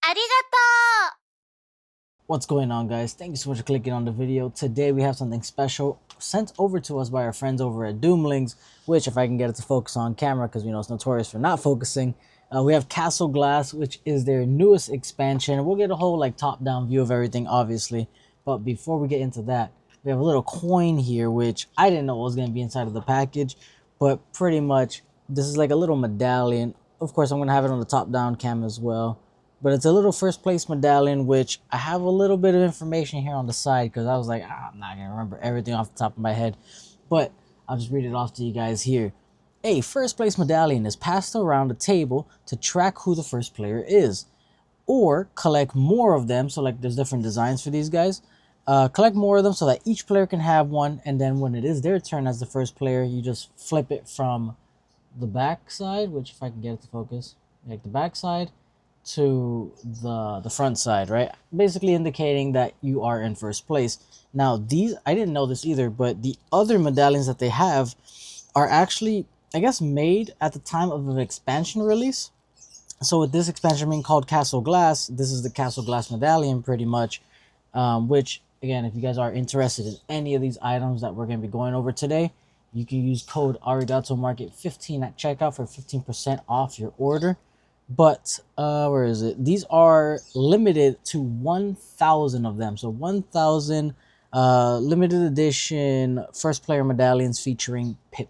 arigatou! What's going on, guys? Thank you so much for clicking on the video. Today we have something special sent over to us by our friends over at Doomlings, which, if I can get it to focus on camera, because we know it's notorious for not focusing, we have Castle Glass, which is their newest expansion. We'll get a whole top-down view of everything, obviously, but before we get into that, we have a little coin here, which I didn't know was going to be inside of the package, but pretty much this is like a little medallion. Of course, I'm going to have it on the top-down cam as well. But it's a little first place medallion, which I have a little bit of information here on the side because I was like, I'm not going to remember everything off the top of my head. But I'll just read it off to you guys here. A first place medallion is passed around the table to track who the first player is. Or collect more of them. So there's different designs for these guys. Collect more of them so that each player can have one. And then when it is their turn as the first player, you just flip it from the back side, which if I can get it to focus, like the back side, to the front side, right? Basically indicating that you are in first place. Now these, I didn't know this either, but the other medallions that they have are actually, I guess, made at the time of an expansion release. So with this expansion being called Castle Glass, this is the Castle Glass medallion pretty much, which again, if you guys are interested in any of these items that we're going to be going over today, you can use code AriGatoMarket15 at checkout for 15% off your order. But where is it? These are limited to 1,000 of them. So 1,000 limited edition first player medallions featuring Pip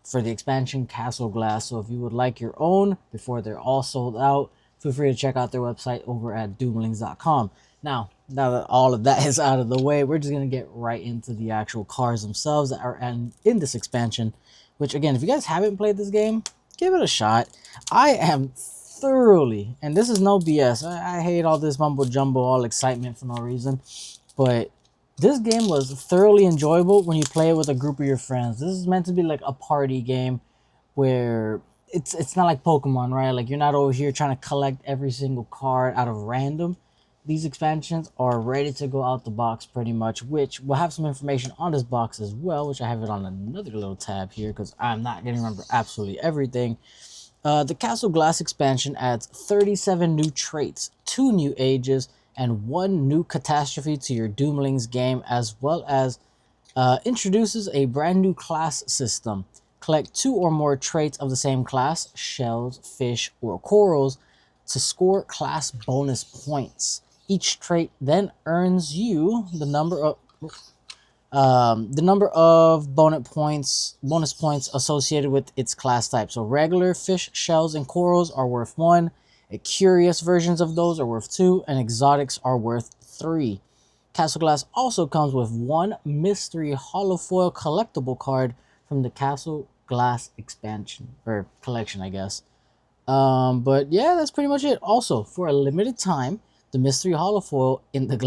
for the expansion Castle Glass. So if you would like your own before they're all sold out, feel free to check out their website over at doomlings.com. Now that all of that is out of the way, we're just going to get right into the actual cards themselves that are in this expansion, which again, if you guys haven't played this game, give it a shot. I am thoroughly, and this is no BS, I hate all this mumbo jumbo, all excitement for no reason, but this game was thoroughly enjoyable when you play it with a group of your friends. This is meant to be like a party game where it's not like Pokemon, right? Like, you're not over here trying to collect every single card out of random. These expansions are ready to go out the box pretty much, which we'll have some information on this box as well, which I have it on another little tab here because I'm not going to remember absolutely everything. The Castle Glass expansion adds 37 new traits, 2 new ages, and 1 new catastrophe to your Doomlings game, as well as introduces a brand new class system. Collect 2 or more traits of the same class, shells, fish, or corals, to score class bonus points. Each trait then earns you the number of bonus points associated with its class type. So regular fish, shells, and corals are worth 1. Curious versions of those are worth 2, and exotics are worth 3. Castle Glass also comes with 1 mystery holofoil collectible card from the Castle Glass expansion or collection, I guess. But yeah, that's pretty much it. Also, for a limited time, the mystery holofoil in the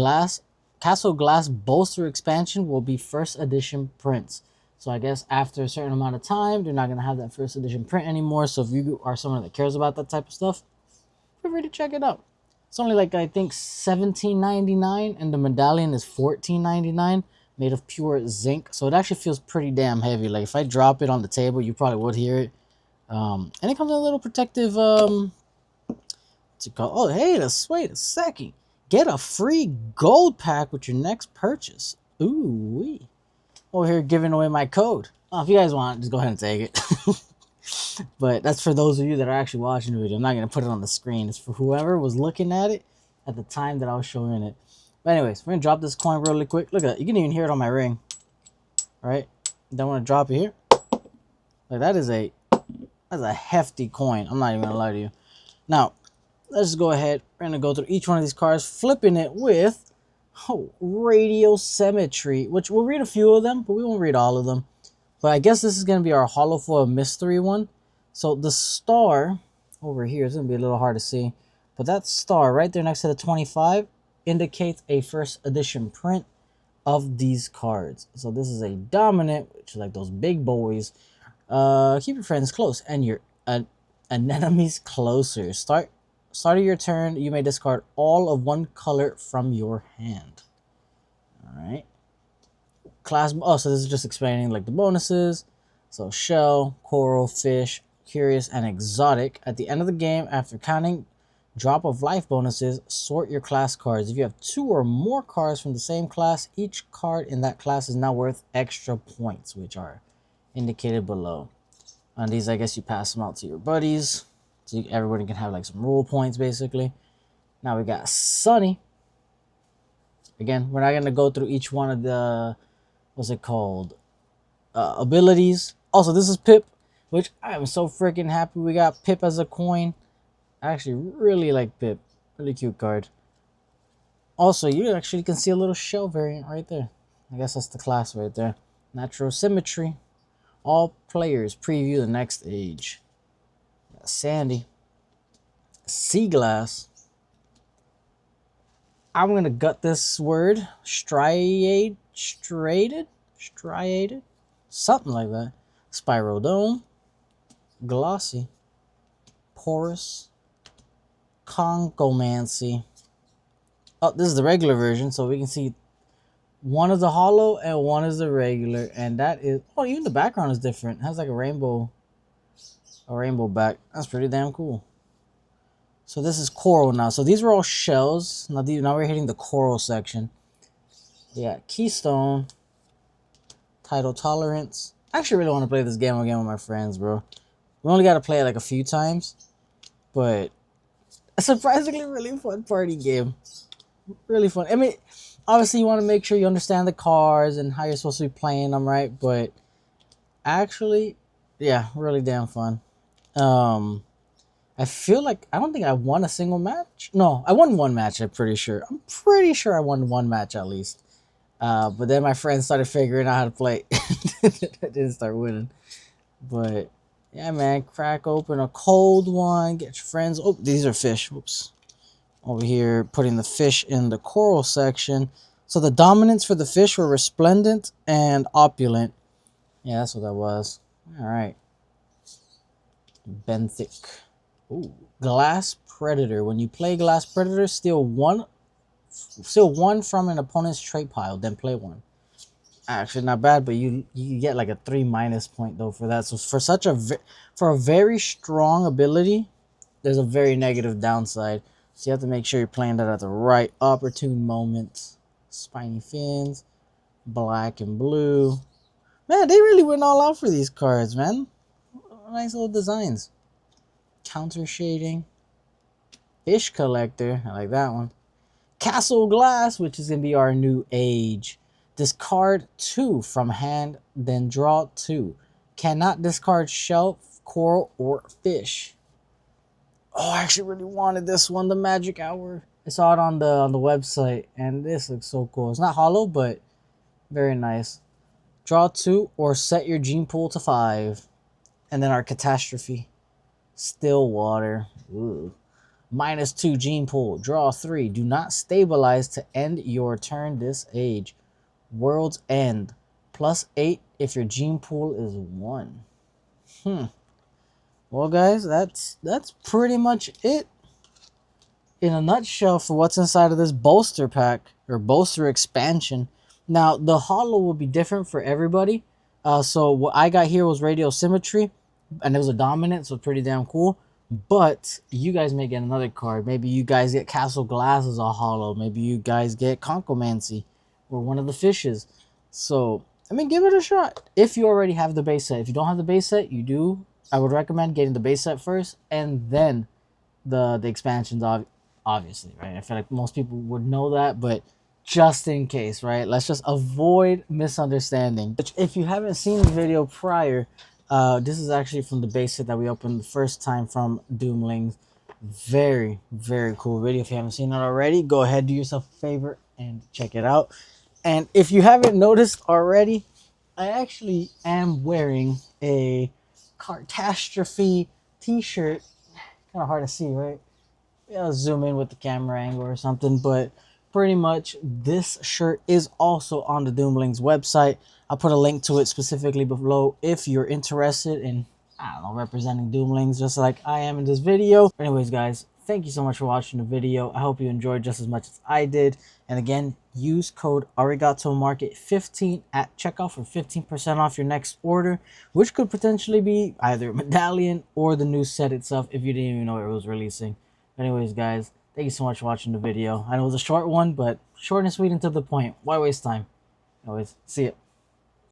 Castle Glass bolster expansion will be first edition prints. So I guess after a certain amount of time, they're not going to have that first edition print anymore. So if you are someone that cares about that type of stuff, feel free to check it out. It's only like, I think, $17.99, and the medallion is $14.99, made of pure zinc. So it actually feels pretty damn heavy. Like, if I drop it on the table, you probably would hear it. And it comes with a little protective, what's it called? Oh, hey, wait a second. Get a free gold pack with your next purchase. Ooh-wee. Over here giving away my code. Oh, if you guys want, just go ahead and take it. But that's for those of you that are actually watching the video. I'm not going to put it on the screen. It's for whoever was looking at it at the time that I was showing it. But anyways, we're going to drop this coin really quick. Look at that. You can even hear it on my ring. All right? Then I'm going to drop it here. Like, that's a hefty coin. I'm not even going to lie to you. Now, let's just go ahead. We're going to go through each one of these cards, flipping it with radio symmetry, which we'll read a few of them, but we won't read all of them. But I guess this is going to be our holofoil mystery one. So the star over here is going to be a little hard to see, but that star right there next to the 25 indicates a first edition print of these cards. So this is a dominant, which is like those big boys. Keep your friends close and your enemies closer. Start of your turn, you may discard all of one color from your hand. All right. So this is just explaining like the bonuses. So shell, coral, fish, curious, and exotic. At the end of the game, after counting Drop of life bonuses, sort your class cards. If you have 2 or more cards from the same class, each card in that class is now worth extra points, which are indicated below. On these, I guess you pass them out to your buddies, so everybody can have like some rule points, basically. Now we got Sunny. Again, we're not going to go through each one of the, what's it called, abilities. Also, this is Pip, which I am so freaking happy we got Pip as a coin. I actually really like Pip. Really cute card. Also, you actually can see a little shell variant right there. I guess that's the class right there. Natural Symmetry. All players preview the next age. Sandy. Sea Glass. I'm going to gut this word. Striated? Something like that. Spirodome. Glossy. Porous. Conchomancy. Oh, this is the regular version, so we can see one is the holo and one is the regular, and that is, oh, even the background is different. It has like a rainbow back. That's pretty damn cool. So this is coral now. So these were all shells. Now we're hitting the coral section. Yeah, Keystone. Tidal Tolerance. I actually really want to play this game again with my friends, bro. We only got to play it like a few times, but a surprisingly really fun party game. Really fun. I mean, obviously you want to make sure you understand the cards and how you're supposed to be playing them, right? But actually, yeah, really damn fun. I feel like I don't think I won a single match. No, I won one match. I'm pretty sure I won one match at least. But then my friends started figuring out how to play. I didn't start winning. But yeah, man, crack open a cold one. Get your friends. Oh, these are fish. Whoops. Over here, putting the fish in the coral section. So the dominants for the fish were resplendent and opulent. Yeah, that's what that was. All right. Benthic. Ooh, Glass Predator. When you play Glass Predator, steal one from an opponent's trait pile, then play one. Actually, not bad, but you get like a 3- point though for that. So for a very strong ability, there's a very negative downside. So you have to make sure you're playing that at the right opportune moment. Spiny fins, black and blue. Man, they really went all out for these cards, man. Nice little designs. Counter shading. Fish collector. I like that one. Castle Glass, which is going to be our new age. Discard 2 from hand, then draw 2. Cannot discard shell, coral, or fish. Oh, I actually really wanted this one, the Magic Hour. I saw it on the website, and this looks so cool. It's not hollow, but very nice. Draw 2 or set your gene pool to 5. And then our catastrophe. Still water. Ooh. -2 gene pool. Draw 3. Do not stabilize to end your turn this age. World's End. +8 if your gene pool is 1. Well, guys, that's pretty much it in a nutshell for what's inside of this bolster pack or bolster expansion. Now, the holo will be different for everybody. So what I got here was radial symmetry, and it was a dominant, so pretty damn cool. But you guys may get another card. Maybe you guys get Castle Glass as a holo. Maybe you guys get Conchomancy or one of the fishes. So, I mean, give it a shot. If you already have the base set. If you don't have the base set, you do. I would recommend getting the base set first and then the expansions, obviously, right? I feel like most people would know that, but just in case, right? Let's just avoid misunderstanding. If you haven't seen the video prior, this is actually from the base set that we opened the first time from Doomlings. Very, very cool video. If you haven't seen it already, go ahead, do yourself a favor and check it out. And if you haven't noticed already, I actually am wearing a Card-tastrophe t-shirt. Kind of hard to see, right? I'll zoom in with the camera angle or something, but pretty much this shirt is also on the Doomlings website. I'll put a link to it specifically below if you're interested in, I don't know, representing Doomlings just like I am in this video. Anyways, guys, thank you so much for watching the video. I hope you enjoyed just as much as I did. And again, use code ArigaToMarket15 at checkout for 15% off your next order, which could potentially be either a medallion or the new set itself if you didn't even know it was releasing. Anyways, guys, thank you so much for watching the video. I know it was a short one, but short and sweet and to the point. Why waste time? Anyways, see ya.